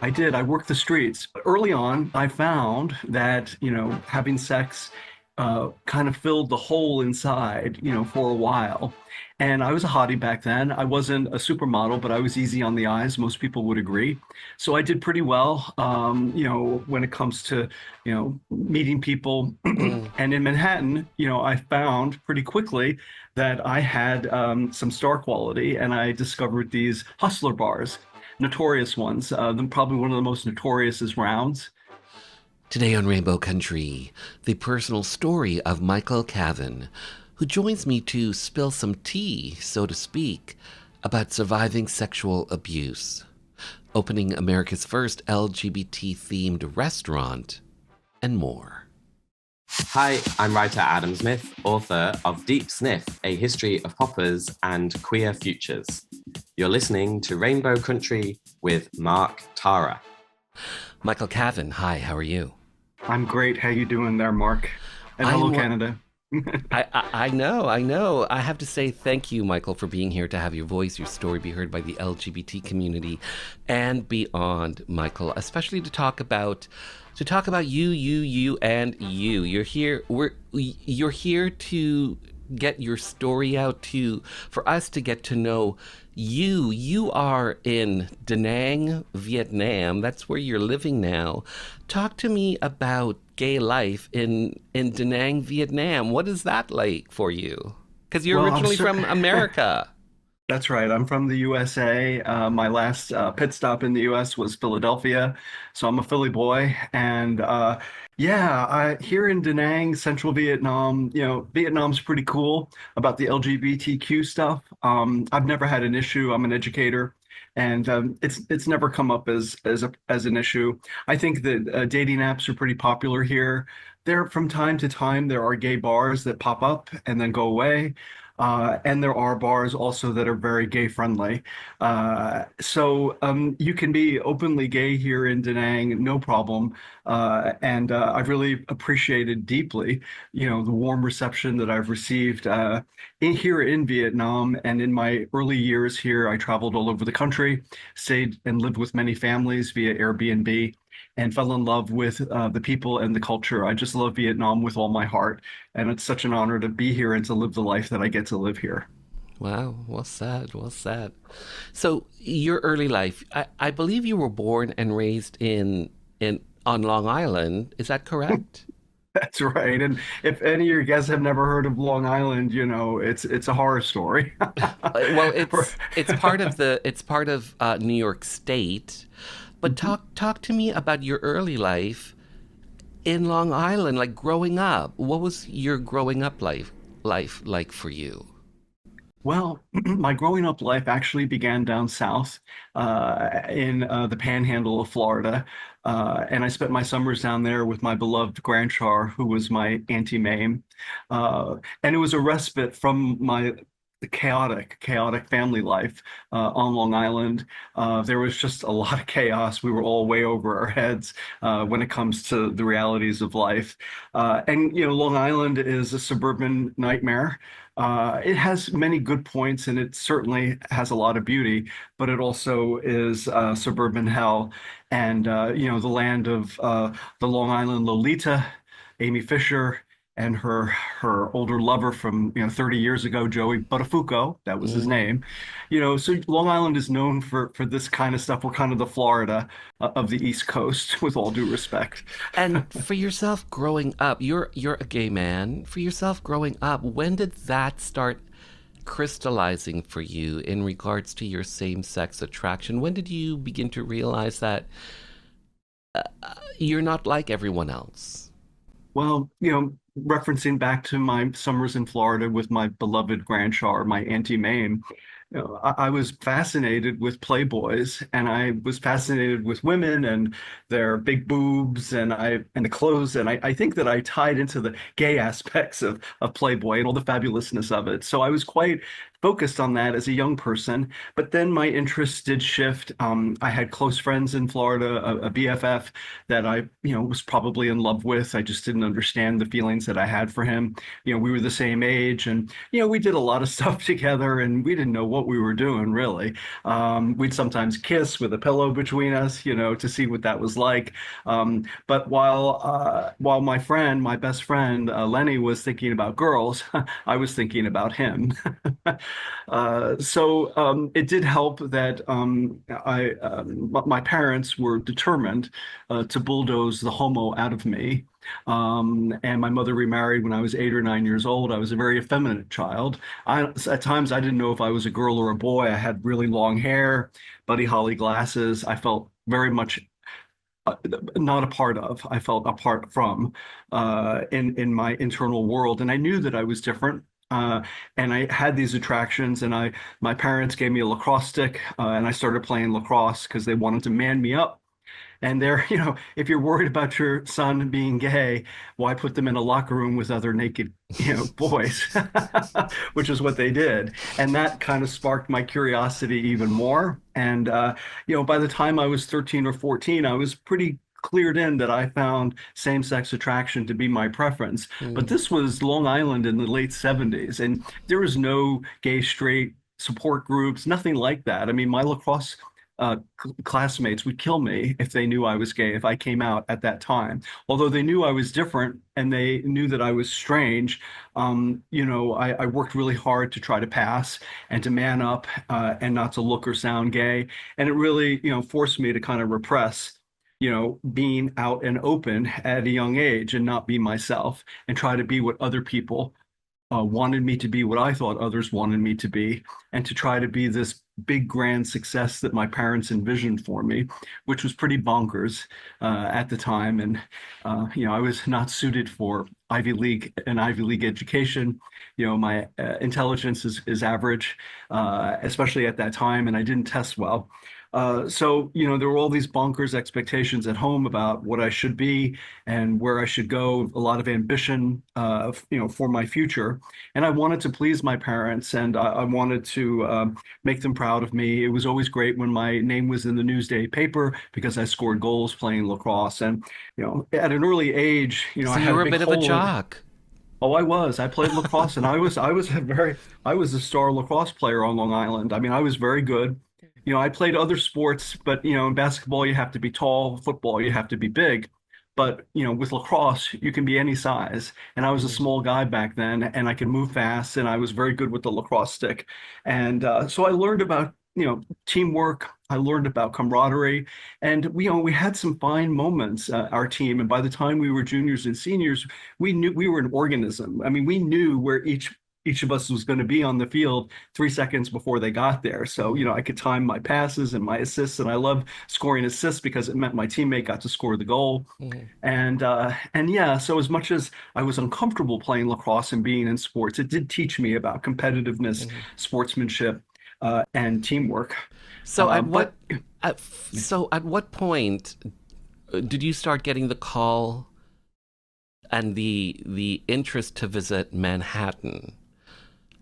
I did. I worked the streets. Early on, I found that, having sex kind of filled the hole inside, for a while. And I was a hottie back then. I wasn't a supermodel, but I was easy on the eyes. Most people would agree. So I did pretty well, when it comes to, meeting people. Mm. And in Manhattan, I found pretty quickly that I had some star quality, and I discovered these hustler bars, notorious ones. Probably one of the most notorious is Rounds. Today on Rainbow Country, the personal story of Michael Cavan, who joins me to spill some tea, so to speak, about surviving sexual abuse, opening America's first LGBT-themed restaurant, and more. Hi, I'm writer Adam Smith, author of Deep Sniff, A History of Poppers and Queer Futures. You're listening to Rainbow Country with Mark Tara. Michael Cavan, hi, how are you? I'm great. How you doing there, Mark? And hello, Canada. I know. I have to say thank you, Michael, for being here to have your voice, your story be heard by the LGBT community and beyond, Michael, especially to talk about you, and you. You're here to get your story out for us to get to know you. You are in Da Nang, Vietnam. That's where you're living now. Talk to me about gay life in Da Nang, Vietnam. What is that like for you? Because you're Well, originally from America. That's right. I'm from the USA. My last pit stop in the US was Philadelphia, so I'm a Philly boy. And yeah, here in Da Nang, Central Vietnam, Vietnam's pretty cool about the LGBTQ stuff. I've never had an issue. I'm an educator, and it's never come up as an issue. I think that dating apps are pretty popular here. There, from time to time, there are gay bars that pop up and then go away. And there are bars also that are very gay friendly. So you can be openly gay here in Da Nang, no problem. And I've really appreciated deeply, the warm reception that I've received here in Vietnam. And in my early years here, I traveled all over the country, stayed and lived with many families via Airbnb, and fell in love with the people and the culture. I just love Vietnam with all my heart. And it's such an honor to be here and to live the life that I get to live here. Wow, well said, well said. So your early life, I believe you were born and raised in on Long Island. Is that correct? That's right. And if any of your guests have never heard of Long Island, it's a horror story. Well, For- it's part of New York State. But talk to me about your early life in Long Island, like growing up. What was your growing up life like for you? Well, my growing up life actually began down south in the panhandle of Florida. And I spent my summers down there with my beloved grandchar, who was my Auntie Mame. And it was a respite from my chaotic family life on Long Island. There was just a lot of chaos. We were all way over our heads when it comes to the realities of life. And, Long Island is a suburban nightmare. It has many good points, and it certainly has a lot of beauty, but it also is suburban hell. And, the land of the Long Island Lolita, Amy Fisher, and her older lover from 30 years ago, Joey Buttafuoco, that was his Mm. name. So Long Island is known for this kind of stuff. We're kind of the Florida of the East Coast, with all due respect. And for yourself growing up, you're a gay man. For yourself growing up, when did that start crystallizing for you in regards to your same-sex attraction? When did you begin to realize that you're not like everyone else? Well, referencing back to my summers in Florida with my beloved grandchild, my Auntie Mame, I was fascinated with playboys, and I was fascinated with women and their big boobs and the clothes, and I think that I tied into the gay aspects of Playboy and all the fabulousness of it. So I was quite focused on that as a young person. But then my interests did shift. I had close friends in Florida, a BFF that I, was probably in love with. I just didn't understand the feelings that I had for him. We were the same age, and we did a lot of stuff together, and we didn't know what we were doing really. We'd sometimes kiss with a pillow between us, to see what that was like. But while my best friend Lenny was thinking about girls, I was thinking about him. So it did help that my parents were determined to bulldoze the homo out of me. And my mother remarried when I was 8 or 9 years old. I was a very effeminate child. At times, I didn't know if I was a girl or a boy. I had really long hair, Buddy Holly glasses. I felt very much not a part of. I felt apart from in my internal world, and I knew that I was different. And I had these attractions, and my parents gave me a lacrosse stick, and I started playing lacrosse because they wanted to man me up. And they're, if you're worried about your son being gay, why put them in a locker room with other naked, boys, which is what they did. And that kind of sparked my curiosity even more. And, by the time I was 13 or 14, I was pretty cleared in that I found same-sex attraction to be my preference. But Mm, this was Long Island in the late 70s, and there was no gay, straight support groups, nothing like that. I mean, my lacrosse classmates would kill me if they knew I was gay, if I came out at that time. Although they knew I was different and they knew that I was strange, I worked really hard to try to pass and to man up and not to look or sound gay. And it really, forced me to kind of repress, being out and open at a young age and not be myself and try to be what other people wanted me to be, what I thought others wanted me to be, and to try to be this big grand success that my parents envisioned for me, which was pretty bonkers at the time. And I was not suited for an Ivy League education. My intelligence is average, especially at that time, and I didn't test well. So there were all these bonkers expectations at home about what I should be and where I should go, a lot of ambition, for my future. And I wanted to please my parents, and I wanted to make them proud of me. It was always great when my name was in the Newsday paper because I scored goals playing lacrosse. And, at an early age, so I you had a were a big bit of a hole. jock. Oh, I was. I played lacrosse, and I was a star lacrosse player on Long Island. I mean, I was very good. I played other sports, but in basketball you have to be tall, football you have to be big. But with lacrosse you can be any size. And I was a Mm, small guy back then, and I could move fast, and I was very good with the lacrosse stick. And so I learned about teamwork. I learned about camaraderie, and we had some fine moments, our team. And by the time we were juniors and seniors, we knew we were an organism. I mean, we knew where each of us was going to be on the field 3 seconds before they got there. So, mm, I could time my passes and my assists, and I loved scoring assists because it meant my teammate got to score the goal. mm, And yeah, so as much as I was uncomfortable playing lacrosse and being in sports, it did teach me about competitiveness, mm. sportsmanship, and teamwork. So at But what point did you start getting the call and the interest to visit Manhattan?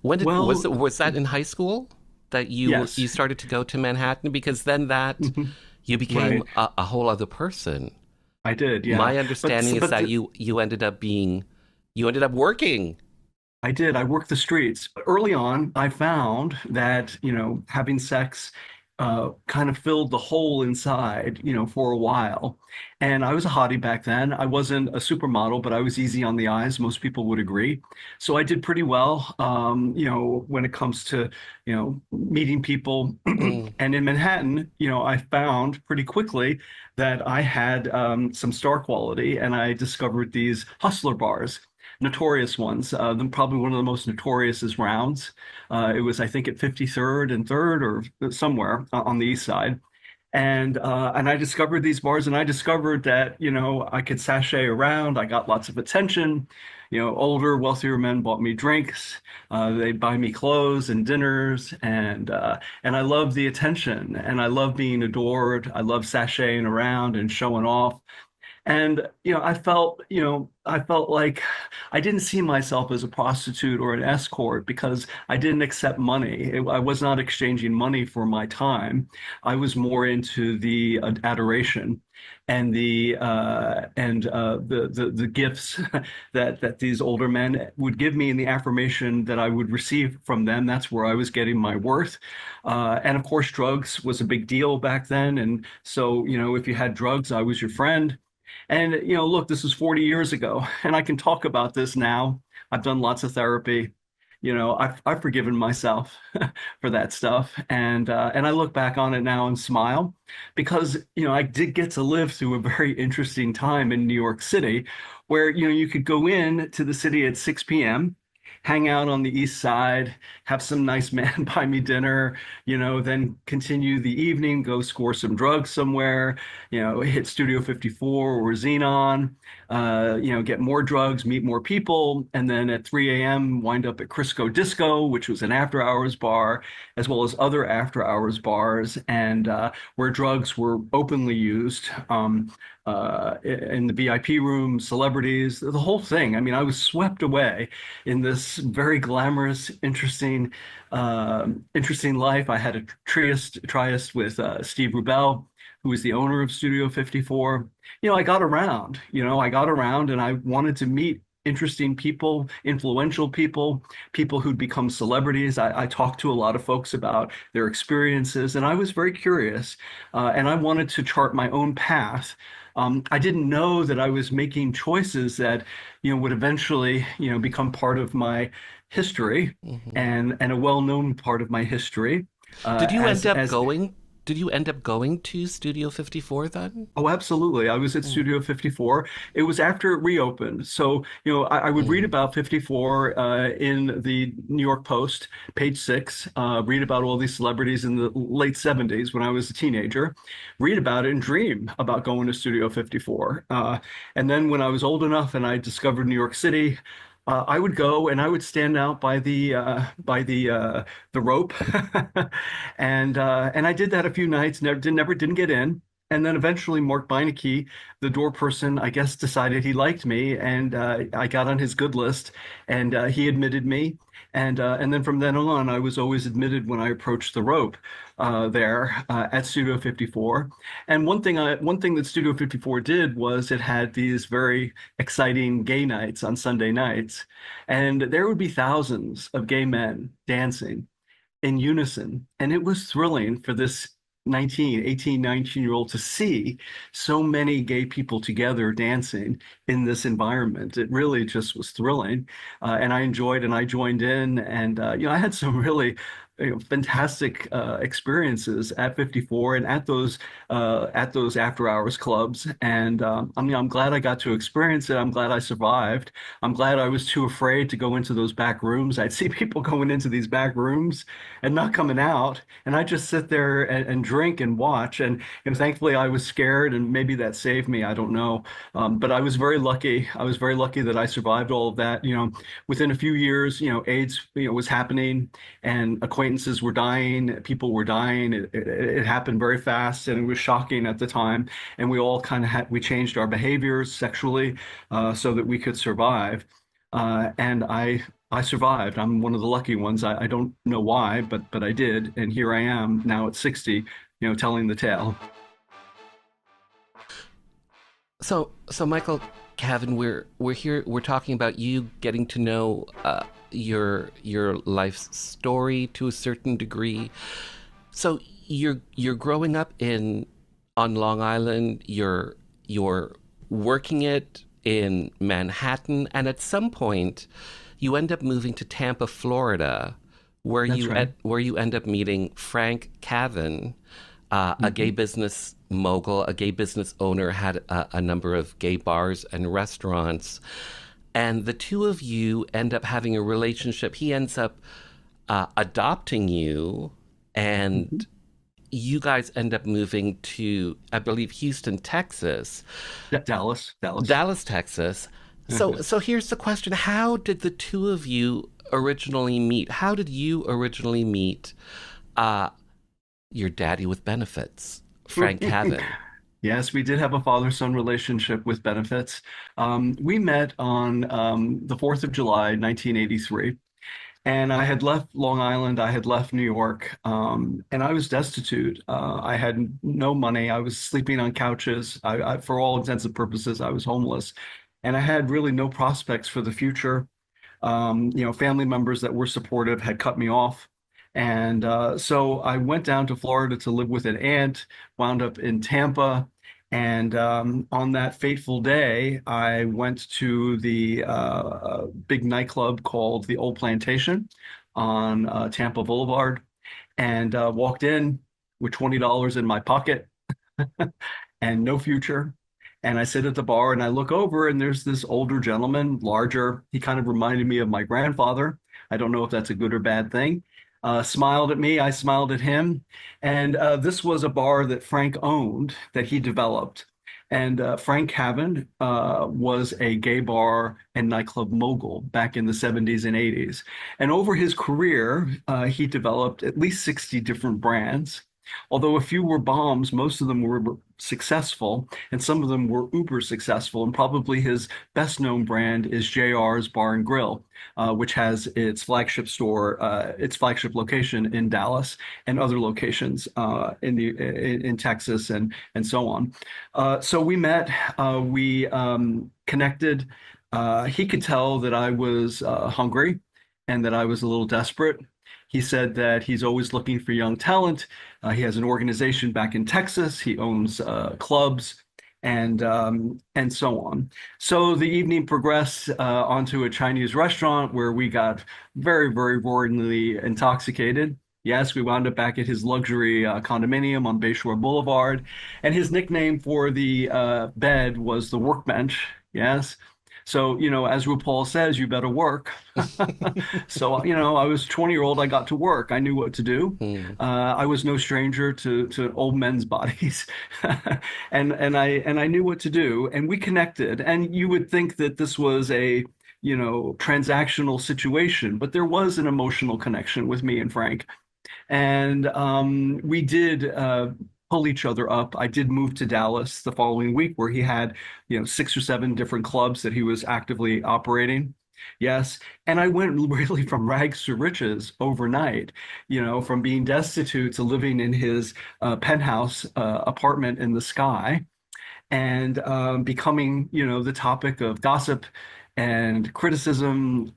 When did well, was that in high school that you yes. started to go to Manhattan? Because then that you became Right. a whole other person. I did, yeah. My But understanding is but that you ended up working. I did. I worked the streets. Early on, I found that, having sex kind of filled the hole inside, for a while. And I was a hottie back then. I wasn't a supermodel, but I was easy on the eyes. Most people would agree. So I did pretty well, when it comes to, meeting people. Mm, And in Manhattan, I found pretty quickly that I had some star quality, and I discovered these hustler bars, notorious ones. Probably one of the most notorious is Rounds. It was, I think, at 53rd and 3rd or somewhere on the east side. And I discovered these bars, and I discovered that, I could sashay around. I got lots of attention. Older, wealthier men bought me drinks. They'd buy me clothes and dinners, and I love the attention, and I love being adored. I love sashaying around and showing off. And, I felt like I didn't see myself as a prostitute or an escort because I didn't accept money. I was not exchanging money for my time. I was more into the adoration and the gifts that these older men would give me and the affirmation that I would receive from them. That's where I was getting my worth. And of course, drugs was a big deal back then. And so, if you had drugs, I was your friend. And, look, this is 40 years ago, and I can talk about this now. I've done lots of therapy. I've forgiven myself for that stuff. And I look back on it now and smile because, I did get to live through a very interesting time in New York City where, you could go in to the city at 6 p.m., hang out on the east side, have some nice man buy me dinner, then continue the evening, go score some drugs somewhere, hit Studio 54 or Xenon, get more drugs, meet more people, and then at 3 a.m. wind up at Crisco Disco, which was an after hours bar, as well as other after hours bars, and where drugs were openly used. In the VIP room, celebrities, the whole thing. I mean, I was swept away in this very glamorous, interesting life. I had a triest with Steve Rubell, who was the owner of Studio 54. I got around and I wanted to meet interesting people, influential people, people who'd become celebrities. I talked to a lot of folks about their experiences, and I was very curious, and I wanted to chart my own path. I didn't know that I was making choices that, would eventually, become part of my history Hmm. and a well-known part of my history. Did you end up As going? Did you end up going to Studio 54 then? Oh, absolutely. I was at Mm. Studio 54. It was after it reopened. So, I would read Mm. about 54 in the New York Post, page 6, read about all these celebrities in the late 70s when I was a teenager, read about it and dream about going to Studio 54. And then when I was old enough and I discovered New York City, I would go and I would stand out by the rope, and I did that a few nights. Never didn't get in. And then eventually, Mark Beinecke, the door person, I guess, decided he liked me, and I got on his good list, and he admitted me. And then from then on, I was always admitted when I approached the rope there at Studio 54. And one thing that Studio 54 did was it had these very exciting gay nights on Sunday nights, and there would be thousands of gay men dancing in unison. And it was thrilling for this 19 year old to see so many gay people together dancing in this environment. It really just was thrilling. And I enjoyed and I joined in. And, I had some really fantastic experiences at 54 and at those after hours clubs. And I'm glad I got to experience it. I'm glad I survived. I'm glad I was too afraid to go into those back rooms. I'd see people going into these back rooms and not coming out. And I just sit there and drink and watch. And thankfully, I was scared, and maybe that saved me. I don't know. But I was very lucky. I was very lucky that I survived all of that. Within a few years, AIDS, was happening, and acquaintances were dying. People were dying. It happened very fast, and it was shocking at the time. And we all kind of we changed our behaviors sexually, so that we could survive. And I survived. I'm one of the lucky ones. I don't know why, but I did, and here I am now at 60, telling the tale. So Michael, Kevin, we're here. We're talking about you getting to know your life's story to a certain degree. So you're growing up in on Long Island. You're working it in Manhattan, and at some point, you end up moving to Tampa, Florida, That's right. where you end up meeting Frank Cavan, a gay Hmm. business mogul, a gay business owner, had a number of gay bars and restaurants. And the two of you end up having a relationship. He ends up adopting you, Hmm. and you guys end up moving to, I believe, Houston, Texas, Dallas, Dallas. Dallas, Texas. So here's the question: how did the two of you originally meet? How did you originally meet uh, your daddy with benefits, Frank Cavan? Yes, we did have a father-son relationship with benefits. We met on the 4th of July, 1983. And I had left Long Island, I had left New York, and I was destitute. I had no money. I was sleeping on couches. For all intents and purposes, I was homeless. And I had really no prospects for the future. Family members that were supportive had cut me off. And so I went down to Florida to live with an aunt, wound up in Tampa. And on that fateful day, I went to the big nightclub called the Old Plantation on Tampa Boulevard and walked in with $20 in my pocket and no future. And I sit at the bar and I look over and there's this older gentleman, larger. He kind of reminded me of my grandfather. I don't know if that's a good or bad thing. Smiled at me, I smiled at him. And this was a bar that Frank owned that he developed. And Frank Cavan was a gay bar and nightclub mogul back in the 70s and 80s. And over his career, he developed at least 60 different brands. Although a few were bombs, most of them were successful, and some of them were uber successful. And probably his best known brand is JR's Bar and Grill, which has its flagship store, its flagship location in Dallas, and other locations in Texas and so on. So we met, we connected. He could tell that I was hungry and that I was a little desperate. He said that he's always looking for young talent. He has an organization back in Texas. He owns clubs and so on. So the evening progressed onto a Chinese restaurant where we got very, very roaringly intoxicated. Yes, we wound up back at his luxury condominium on Bayshore Boulevard, and his nickname for the bed was the workbench. Yes. So, as RuPaul says, you better work. So, I was a 20-year-old. I got to work. I knew what to do. Hmm. I was no stranger to old men's bodies, and I knew what to do. And we connected. And you would think that this was a transactional situation, but there was an emotional connection with me and Frank. And we did pull each other up. I did move to Dallas the following week where he had, 6 or 7 different clubs that he was actively operating. Yes. And I went really from rags to riches overnight, from being destitute to living in his penthouse apartment in the sky and becoming, the topic of gossip and criticism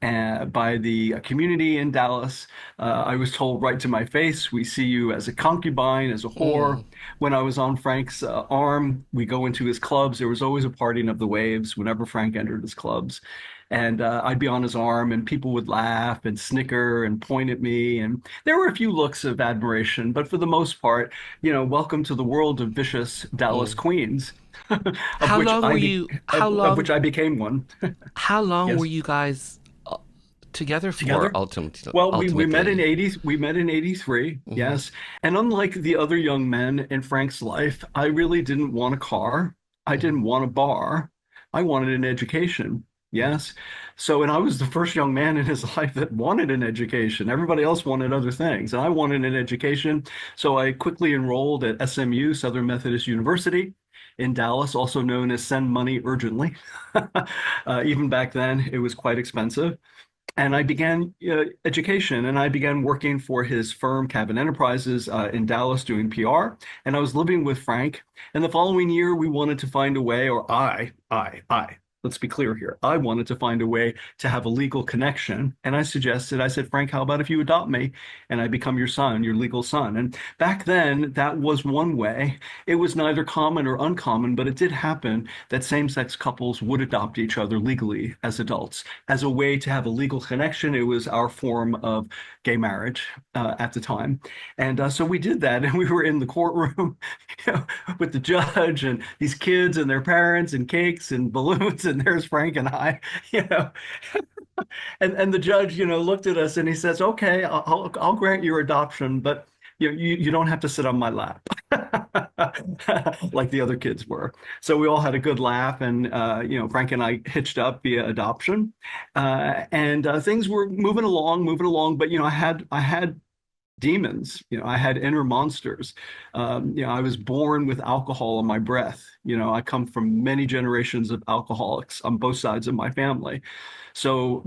by the community in Dallas. I was told right to my face, we see you as a concubine, as a whore. Hmm. When I was on Frank's arm, we go into his clubs. There was always a parting of the waves whenever Frank entered his clubs. And I'd be on his arm, and people would laugh and snicker and point at me. And there were a few looks of admiration, but for the most part, welcome to the world of vicious Dallas Hmm. queens, of How which long were you? How of which long? I became one. How long were Yes, you guys together for? together. Well, we met in Ultimately. 80s. We met in 83. Hmm. Yes. And unlike the other young men in Frank's life, I really didn't want a car. I Hmm. didn't want a bar. I wanted an education. Yes. So, and I was the first young man in his life that wanted an education. Everybody else wanted other things, and I wanted an education. So I quickly enrolled at SMU, Southern Methodist University in Dallas, also known as Send Money Urgently. Even back then, it was quite expensive. And I began education and I began working for his firm, Cabin Enterprises, in Dallas doing PR. And I was living with Frank. And the following year, we wanted to find a way, or let's be clear here. I wanted to find a way to have a legal connection. And I said, Frank, how about if you adopt me and I become your son, your legal son? And back then, that was one way. It was neither common or uncommon, but it did happen that same-sex couples would adopt each other legally as adults as a way to have a legal connection. It was our form of gay marriage at the time. And so we did that. And we were in the courtroom with the judge and these kids and their parents and cakes and balloons. And there's Frank and I, you know, and the judge, looked at us and he says, okay, I'll grant your adoption, but you don't have to sit on my lap like the other kids were. So we all had a good laugh, and Frank and I hitched up via adoption, and things were moving along. But I had demons. I had inner monsters. I was born with alcohol in my breath. I come from many generations of alcoholics on both sides of my family. So,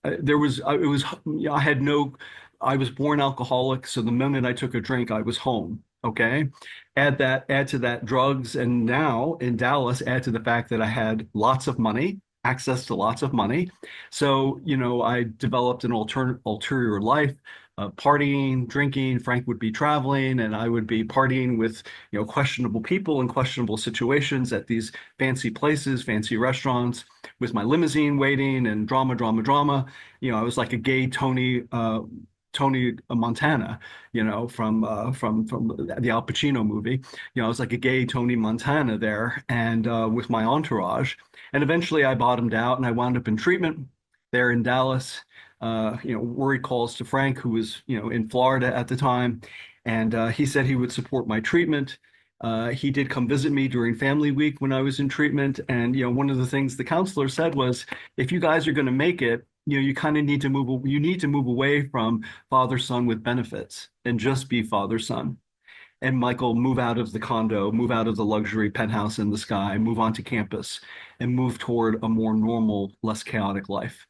there was, it was, I had no, I was born alcoholic. So the moment I took a drink, I was home. Okay. Add to that drugs. And now in Dallas, add to the fact that I had lots of money, access to lots of money. So, I developed an ulterior life, partying, drinking. Frank would be traveling, and I would be partying with, questionable people in questionable situations at these fancy places, fancy restaurants, with my limousine waiting and drama, drama, drama. I was like a gay Tony Montana, from the Al Pacino movie. I was like a gay Tony Montana there, and with my entourage. And eventually, I bottomed out, and I wound up in treatment there in Dallas. Worried calls to Frank, who was, in Florida at the time, and he said he would support my treatment. He did come visit me during family week when I was in treatment. And, one of the things the counselor said was, if you guys are going to make it, you kind of need to move away from father son with benefits and just be father son. And Michael, move out of the condo, move out of the luxury penthouse in the sky, move onto campus and move toward a more normal, less chaotic life.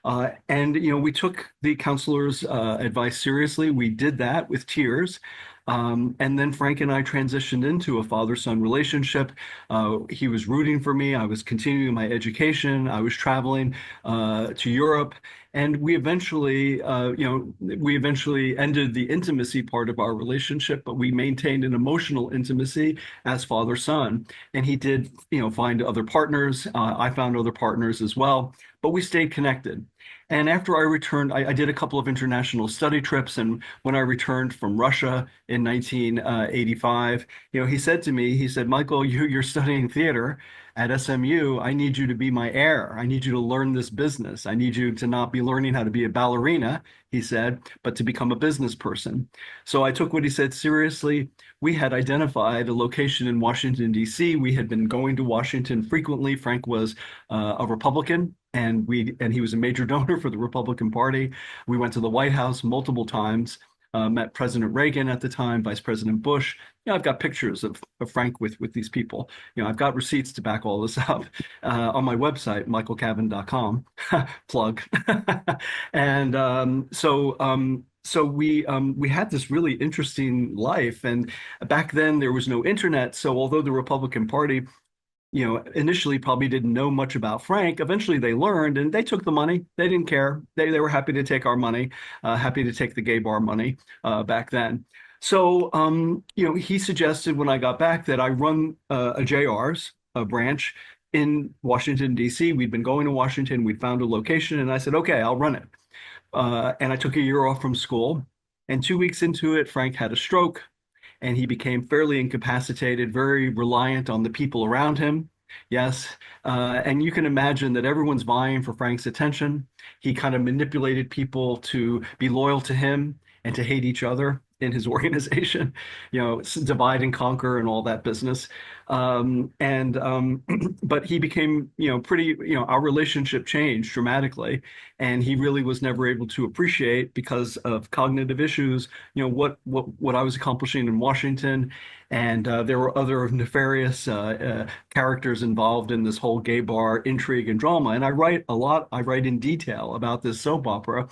And we took the counselor's advice seriously. We did that with tears. And then Frank and I transitioned into a father-son relationship. He was rooting for me. I was continuing my education. I was traveling to Europe. And we eventually ended the intimacy part of our relationship, but we maintained an emotional intimacy as father-son. And he did, find other partners. I found other partners as well, but we stayed connected. And after I returned, I did a couple of international study trips. And when I returned from Russia in 1985, he said to me, he said, Michael, you're studying theater at SMU. I need you to be my heir. I need you to learn this business. I need you to not be learning how to be a ballerina, he said, but to become a business person. So I took what he said seriously. We had identified a location in Washington, D.C. We had been going to Washington frequently. Frank was a Republican, and he was a major donor for the Republican Party. We went to the White House multiple times, met President Reagan at the time, Vice President Bush. I've got pictures of Frank with these people. I've got receipts to back all this up on my website, michaelcavan.com. Plug. And so we had this really interesting life. And back then there was no internet. So although the Republican Party initially probably didn't know much about Frank. Eventually they learned and they took the money. They didn't care. They were happy to take our money, happy to take the gay bar money back then. So, he suggested when I got back that I run a JR's branch in Washington, D.C. We'd been going to Washington. We'd found a location and I said, okay, I'll run it. And I took a year off from school. And 2 weeks into it, Frank had a stroke and he became fairly incapacitated, very reliant on the people around him. Yes. And you can imagine that everyone's vying for Frank's attention. He kind of manipulated people to be loyal to him and to hate each other in his organization, divide and conquer and all that business. But he became, our relationship changed dramatically. And he really was never able to appreciate because of cognitive issues, what I was accomplishing in Washington. And there were other nefarious characters involved in this whole gay bar intrigue and drama. And I write in detail about this soap opera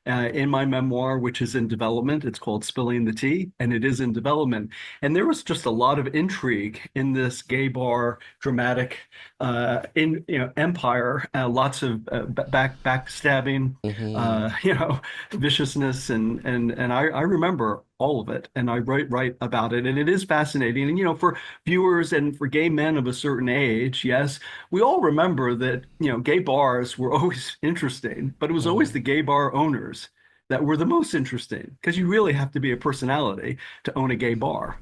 in my memoir, which is in development. It's called Spilling the Tea, and it is in development. And there was just a lot of intrigue in this gay bar dramatic empire. Lots of backstabbing, Mm-hmm. viciousness, and I remember all of it, and I write about it, and it is fascinating. And for viewers and for gay men of a certain age, yes, we all remember that gay bars were always interesting, but it was always Mm-hmm. the gay bar owners that were the most interesting because you really have to be a personality to own a gay bar.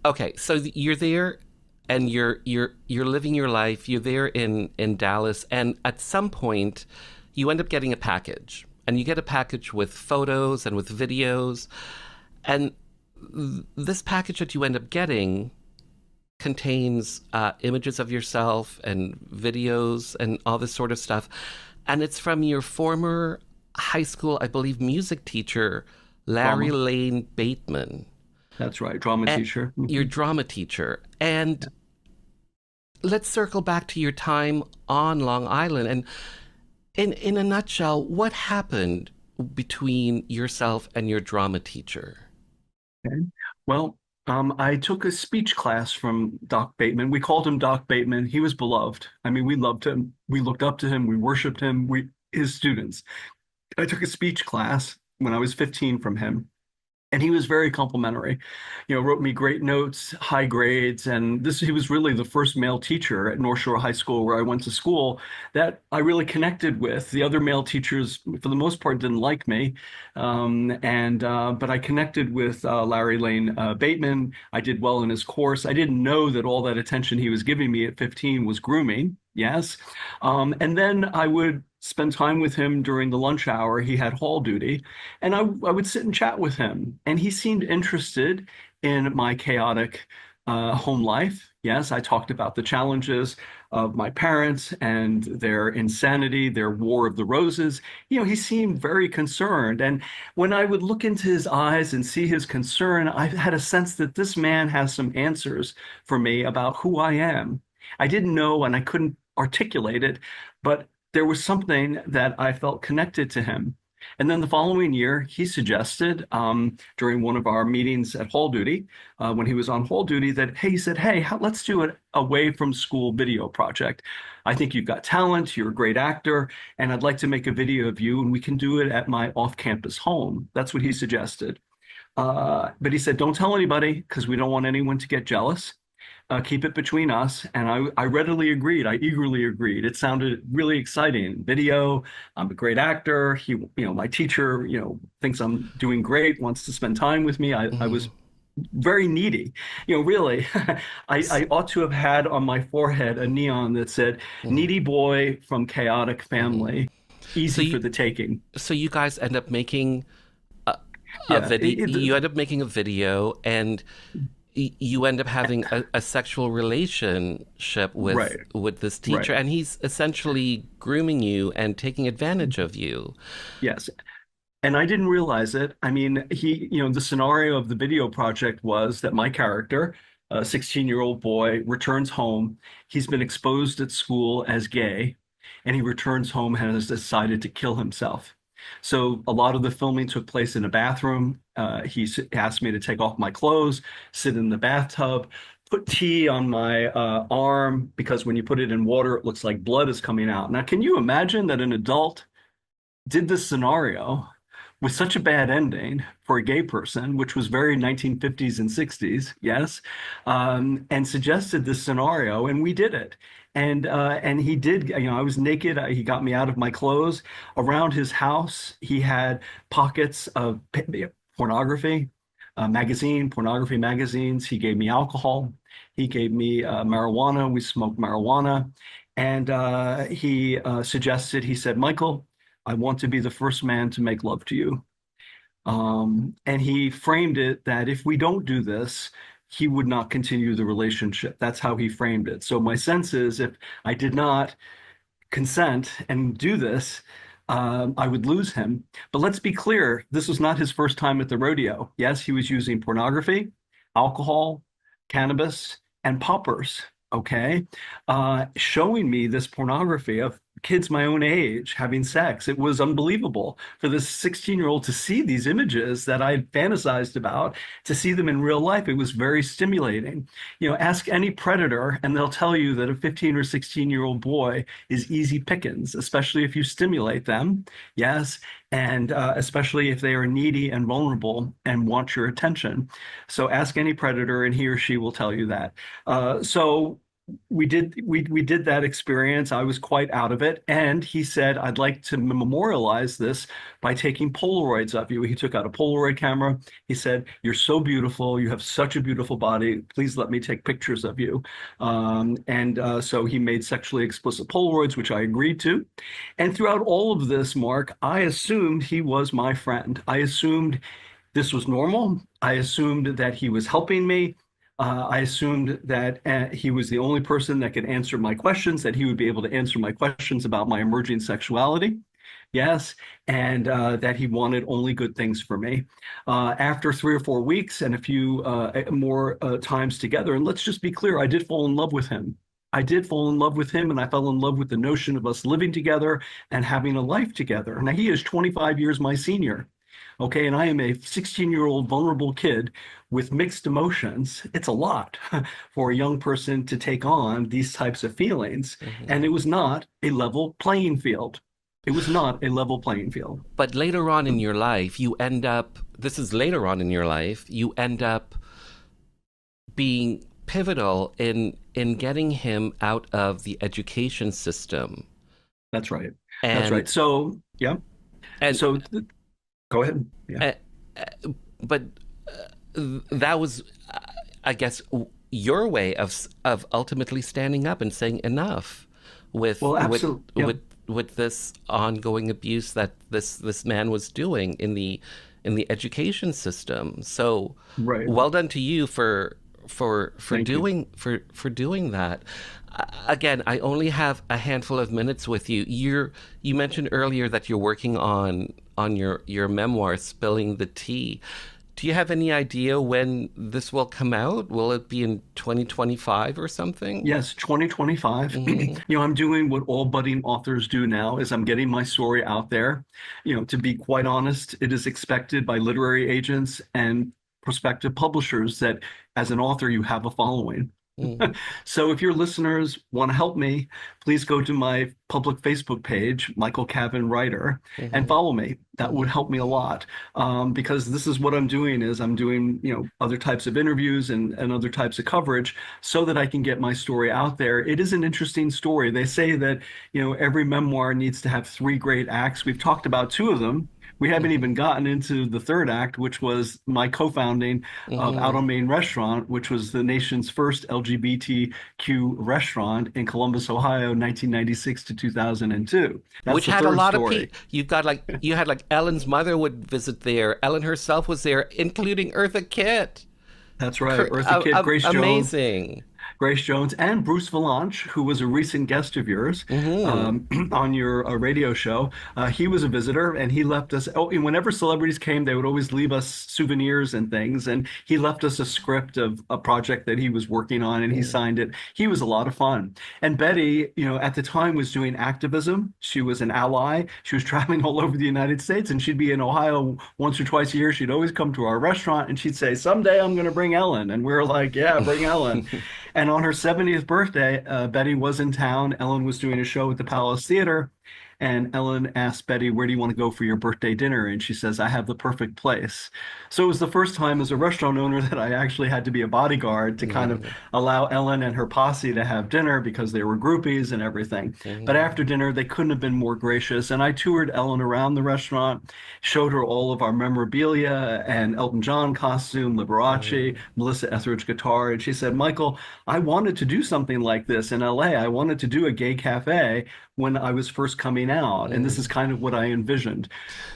Okay, so you're there and you're living your life. You're there in Dallas, and at some point you end up getting a package. And you get a package with photos and with videos. And this package that you end up getting contains images of yourself and videos and all this sort of stuff. And it's from your former high school, I believe, music teacher Larry Drama. Lane Bateman, That's right. Drama teacher. your drama teacher. And let's circle back to your time on Long Island. And in a nutshell, what happened between yourself and your drama teacher? Okay. Well, I took a speech class from Doc Bateman. We called him Doc Bateman. He was beloved. I mean, we loved him. We looked up to him. We worshiped him. We his students. I took a speech class when I was 15 from him. And he was very complimentary, wrote me great notes, high grades. And he was really the first male teacher at North Shore High School where I went to school that I really connected with. The other male teachers, for the most part, didn't like me. But I connected with Larry Lane Bateman. I did well in his course. I didn't know that all that attention he was giving me at 15 was grooming. Yes. And then I would spend time with him during the lunch hour. He had hall duty, and I would sit and chat with him. And he seemed interested in my chaotic home life. Yes, I talked about the challenges of my parents and their insanity, their war of the roses. He seemed very concerned. And when I would look into his eyes and see his concern, I had a sense that this man has some answers for me about who I am. I didn't know and I couldn't articulate it, but there was something that I felt connected to him. And then the following year, he suggested during one of our meetings at Hall Duty, when he was on Hall Duty, that, hey, he said, hey, let's do an away from school video project. I think you've got talent, you're a great actor, and I'd like to make a video of you, and we can do it at my off-campus home. That's what he suggested. But he said, don't tell anybody because we don't want anyone to get jealous. Keep it between us. And I readily agreed. I eagerly agreed. It sounded really exciting. Video. I'm a great actor. My teacher, thinks I'm doing great, wants to spend time with me. I was very needy. Really, I ought to have had on my forehead a neon that said, needy boy from chaotic family, easy for the taking. So you guys end up making a Yeah, video. You end up making a video, and you end up having a sexual relationship with this teacher, right. and he's essentially grooming you and taking advantage of you. Yes. And I didn't realize it. I mean, the scenario of the video project was that my character, a 16-year-old boy, returns home. He's been exposed at school as gay, and he returns home and has decided to kill himself. So a lot of the filming took place in a bathroom. He asked me to take off my clothes, sit in the bathtub, put tea on my arm, because when you put it in water, it looks like blood is coming out. Now, can you imagine that an adult did this scenario with such a bad ending for a gay person, which was very 1950s and 60s, yes, and suggested this scenario, and we did it. And he did, I was naked. He got me out of my clothes. Around his house, he had pockets of pornography, pornography magazines. He gave me alcohol. He gave me marijuana. We smoked marijuana. And he suggested, he said, Michael, I want to be the first man to make love to you. And he framed it that if we don't do this, he would not continue the relationship. That's how he framed it. So my sense is if I did not consent and do this, I would lose him. But let's be clear, this was not his first time at the rodeo. Yes, he was using pornography, alcohol, cannabis, and poppers, okay? Showing me this pornography of kids my own age having sex. It was unbelievable for this 16-year-old to see these images that I had fantasized about, to see them in real life. It was very stimulating. Ask any predator and they'll tell you that a 15 or 16-year-old boy is easy pickings, especially if you stimulate them. Yes. And especially if they are needy and vulnerable and want your attention. So ask any predator and he or she will tell you that. So we did that experience. I was quite out of it. And he said, I'd like to memorialize this by taking Polaroids of you. He took out a Polaroid camera. He said, you're so beautiful. You have such a beautiful body. Please let me take pictures of you. So he made sexually explicit Polaroids, which I agreed to. And throughout all of this, Mark, I assumed he was my friend. I assumed this was normal. I assumed that he was helping me. I assumed that he was the only person that could answer my questions, that he would be able to answer my questions about my emerging sexuality. Yes, and that he wanted only good things for me. After 3 or 4 weeks and a few more times together, and let's just be clear, I did fall in love with him. I did fall in love with him, and I fell in love with the notion of us living together and having a life together. Now, he is 25 years my senior. Okay, and I am a 16-year-old vulnerable kid with mixed emotions. It's a lot for a young person to take on these types of feelings. And Hmm. it was not a level playing field. It was not a level playing field. But later on in your life, you end up, this is later on in your life, you end up being pivotal in getting him out of the education system. That's right. That's right. And So, yeah. and So, go ahead. Yeah. uh, but that was, I guess, your way of ultimately standing up and saying enough with Well, absolutely. Yeah. with this ongoing abuse that this man was doing in the education system. So Right. well done to you for Thank you. doing for doing that. Again, I only have a handful of minutes with you. You mentioned earlier that you're working on your memoir, Spilling the Tea. Do you have any idea when this will come out? Will it be in 2025 or something? Yes, 2025. Hmm. I'm doing what all budding authors do now is I'm getting my story out there. To be quite honest, it is expected by literary agents and prospective publishers that as an author, you have a following. Hmm. So if your listeners want to help me, please go to my public Facebook page, Michael Cavan Writer, and Hmm. follow me. That would Hmm. help me a lot because this is what I'm doing is I'm doing, other types of interviews and other types of coverage so that I can get my story out there. It is an interesting story. They say that, every memoir needs to have three great acts. We've talked about two of them. We haven't Hmm. even gotten into the third act, which was my co-founding of Out on Hmm. Main Restaurant, which was the nation's first LGBTQ restaurant in Columbus, Ohio, 1996 to 2002. That's Which the had a third lot of story. people. You had like Ellen's mother would visit there. Ellen herself was there, including Eartha Kitt. That's right. Eartha Kitt, Amazing. Grace Jones, and Bruce Valanche, who was a recent guest of yours Hmm. on your radio show. He was a visitor, and he left us. Oh, and whenever celebrities came, they would always leave us souvenirs and things. And he left us a script of a project that he was working on, and he signed it. He was a lot of fun. And Betty, at the time was doing activism. She was an ally. She was traveling all over the United States, and she'd be in Ohio once or twice a year. She'd always come to our restaurant, and she'd say, "Someday I'm going to bring Ellen." And we were like, "Yeah, bring Ellen." And on her 70th birthday, Betty was in town. Ellen was doing a show at the Palace Theater. And Ellen asked Betty, "Where do you want to go for your birthday dinner?" And she says, "I have the perfect place." So it was the first time as a restaurant owner that I actually had to be a bodyguard to kind of Hmm. allow Ellen and her posse to have dinner because they were groupies and everything. But after Hmm. dinner, they couldn't have been more gracious. And I toured Ellen around the restaurant, showed her all of our memorabilia and Elton John costume, Liberace, Hmm. Melissa Etheridge guitar. And she said, "Michael, I wanted to do something like this in LA. I wanted to do a gay cafe when I was first coming out. And this is Hmm. kind of what I envisioned."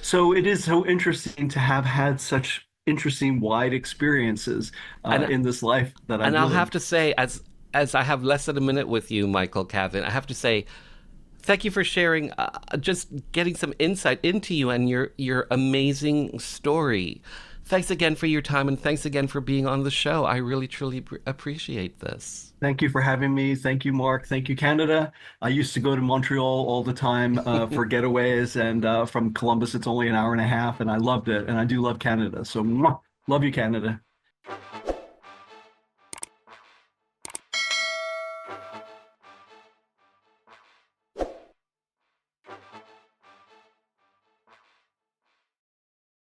So it is so interesting to have had such interesting, wide experiences And in this life that and I've I'll have lived. to say, as I have less than a minute with you, Michael Cavan, I have to say thank you for sharing, just getting some insight into you and your amazing story. Thanks again for your time, and thanks again for being on the show. I really truly appreciate this. Thank you for having me. Thank you, Mark. Thank you, Canada. I used to go to Montreal all the time for getaways, and from Columbus, it's only an hour and a half, and I loved it. And I do love Canada. So, mwah, love you, Canada.